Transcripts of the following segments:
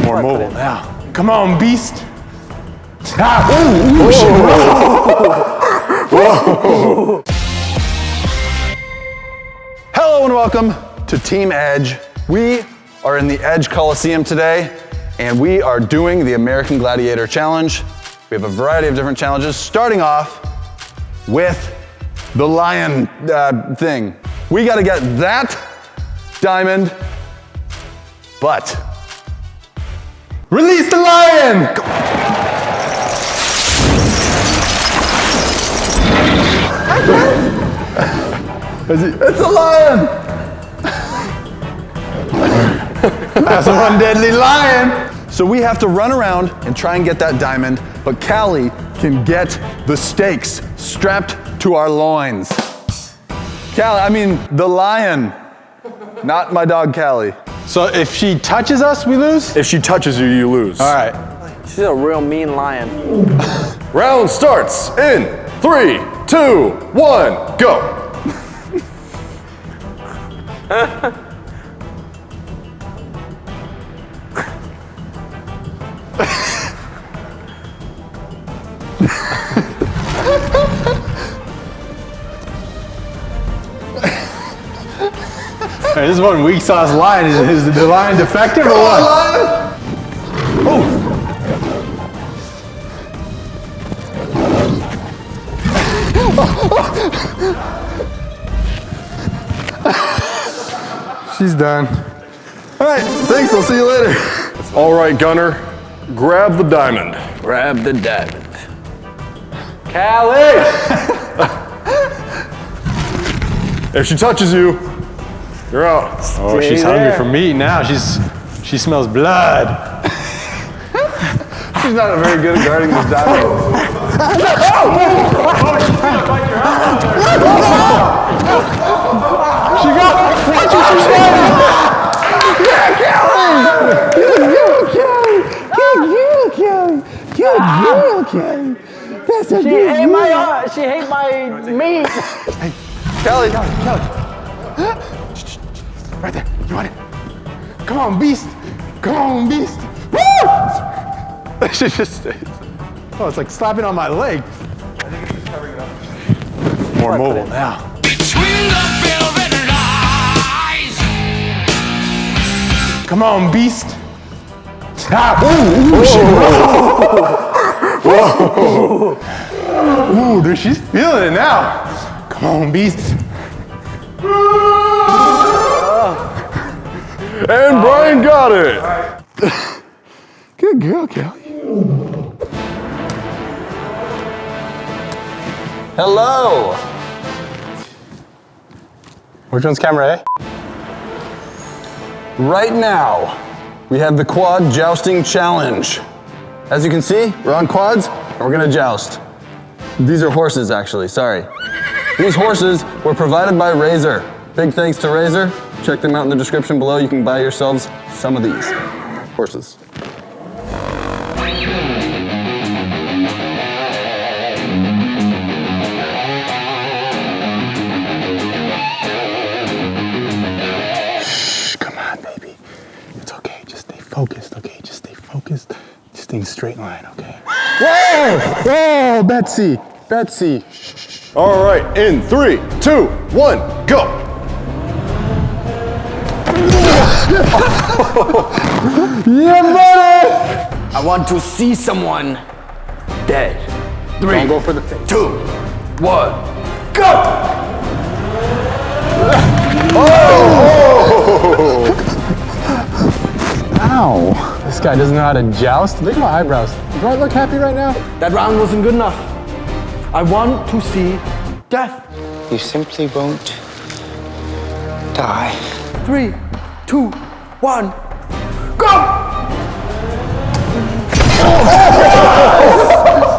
More mobile now. Come on, beast. Ah. Whoa. Hello and welcome to Team Edge. We are in the Edge Coliseum today, and we are doing the American Gladiator Challenge. We have a variety of different challenges, starting off with the lion thing. We gotta get that diamond, but release the lion! It's a lion! That's one deadly lion! So we have to run around and try and get that diamond, but Callie can get the stakes strapped to our loins. The lion, not my dog Callie. So if she touches us, we lose? If she touches you, you lose. All right. She's a real mean lion. Round starts in 3, 2, 1, go. Hey, this is one weak sauce lion. Is the lion defective or what? Oh! She's done. All right, thanks, I'll see you later. All right, Gunner, grab the diamond. Grab the diamond. Callie! If she touches you, you're out. Oh, she's hungry for meat now. She smells blood. She's not very good at guarding this diamond. She got what you Yeah, Callie! Callie! That's a She hate my meat. Callie! right there. You want it? Come on, beast. Come on, beast. Woo! She just stays. Oh, it's like slapping on my leg. I think it's just covering it up. More mobile now. Come on, beast. Ooh, dude, she's feeling it now. Come on, beast. And Brian got it. Good girl, Kelly. Hello! Which one's camera A? Right now, we have the quad jousting challenge. As you can see, we're on quads and we're gonna joust. These are horses, actually, sorry. These horses were provided by Razor. Big thanks to Razor. Check them out in the description below. You can buy yourselves some of these horses. Shh, come on, baby. It's okay, just stay focused, okay? Just stay focused. Just stay in a straight line, okay? Whoa! Whoa, Betsy! Betsy! Shh. All right, in 3, 2, 1, go. Yeah, buddy! I want to see someone dead. 3, Don't go for the face. 2, 1, go! Ow! This guy doesn't know how to joust. Look at my eyebrows. Do I look happy right now? That round wasn't good enough. I want to see death. You simply won't die. 3, 2, 1, go!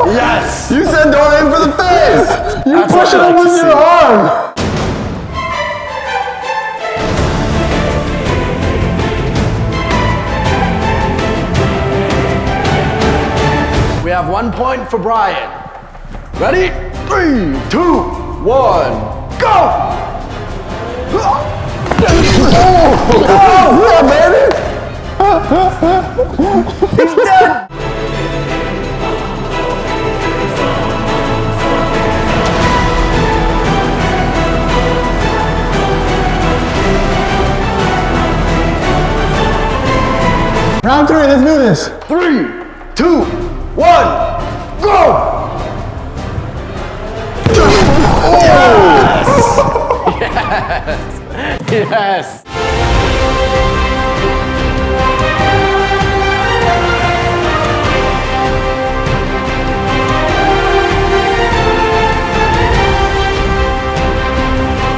Yes! You said don't aim for the face! You push it up with your arm! We have 1 point for Brian. Ready? 3, 2, 1, go! Oh, baby! this. 3, 2, 1, go! Yes!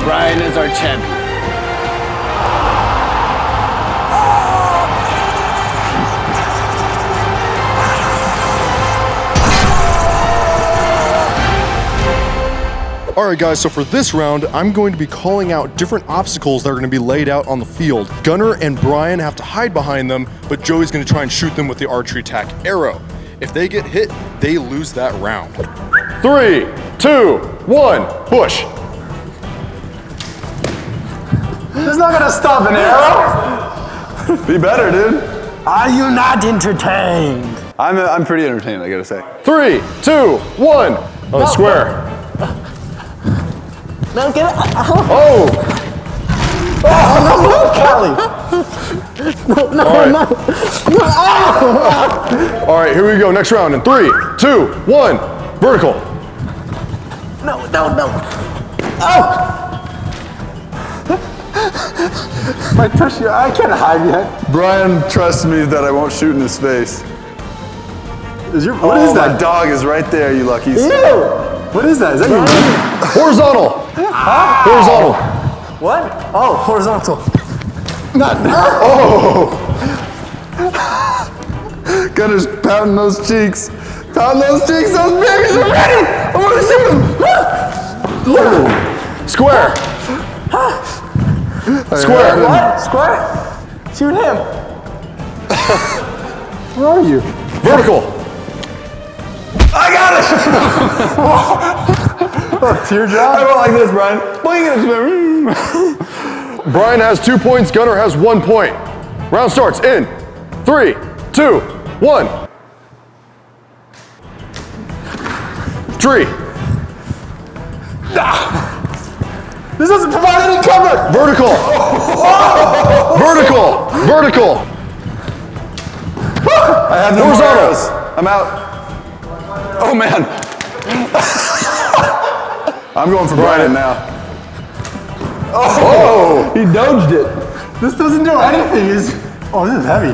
Brian is our champion. All right, guys, so for this round, I'm going to be calling out different obstacles that are going to be laid out on the field. Gunnar and Brian have to hide behind them, but Joey's going to try and shoot them with the archery tack arrow. If they get hit, they lose that round. 3, 2, 1, push. This is not gonna stop an arrow. Be better, dude. Are you not entertained? I'm pretty entertained, I gotta say. 3, 2, 1. On the square. No, get it. Oh! Callie. No, All right, here we go. Next round in 3, 2, 1. Vertical. No. Oh! My tush, I can't hide yet. Brian trusts me that I won't shoot in his face. What is My that? dog is right there, you luckies. Ew! What is that? Is that your Horizontal. Horizontal. What? Oh, horizontal. Gunner's pounding those cheeks. Pound those cheeks, those babies are ready! I'm gonna shoot them! Square. Square. What? Square? Shoot him. Where are you? Vertical. I got it! Teardrop? I went like this, Brian. Boing. Brian has 2 points. Gunnar has 1 point. Round starts in 3, 2, 1. Tree. This doesn't provide any cover! Vertical. Vertical. Vertical. I have no more Horizontal. arrows. I'm out. Oh, man. I'm going for Brian now. Oh, he dodged it. This doesn't do anything. Oh, this is heavy.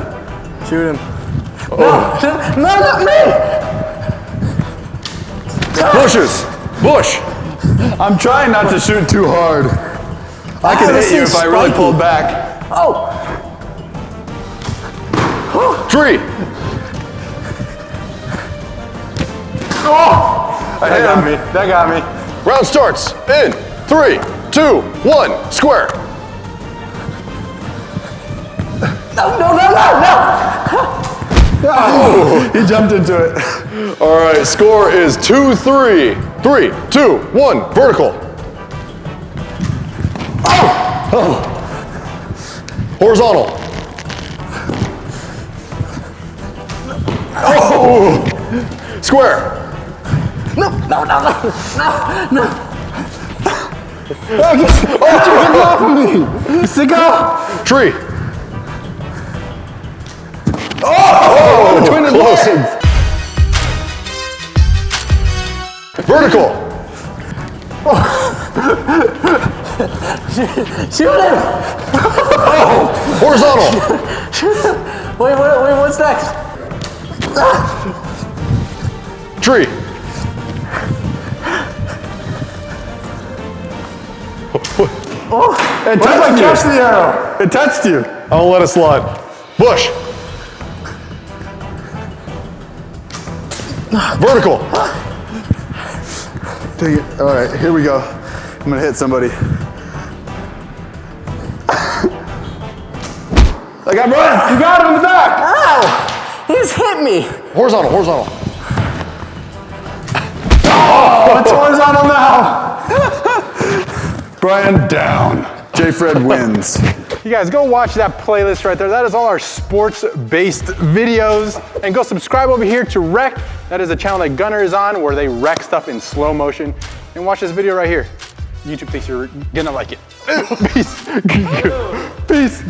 Shoot him. No, not me. Bushes. Bush. I'm trying not to shoot too hard. I could this hit you thing's if I really spiky. pulled back. Oh. Tree. That got me. Round starts in 3, 2, 1. Square. No. He jumped into it. All right, score is 2-3. 3, 2, 1. Vertical. Horizontal. Square. No. Get off of me! Sicko! Tree. Between his close. legs. Vertical. Shoot him. Horizontal. Wait, what's next? Tree. It What if I touched catch you. the arrow? It touched you. I'll let it slide. Bush. Vertical. Take it. All right, here we go. I'm gonna hit somebody. I got Brian. You got him in the back! Ow! He just hit me. Horizontal. Horizontal. It's horizontal now! Brian down. J. Fred wins. You guys go watch that playlist right there. That is all our sports-based videos. And go subscribe over here to Wreck. That is a channel that Gunner is on where they wreck stuff in slow motion. And watch this video right here. YouTube thinks you're gonna like it. Peace. Peace.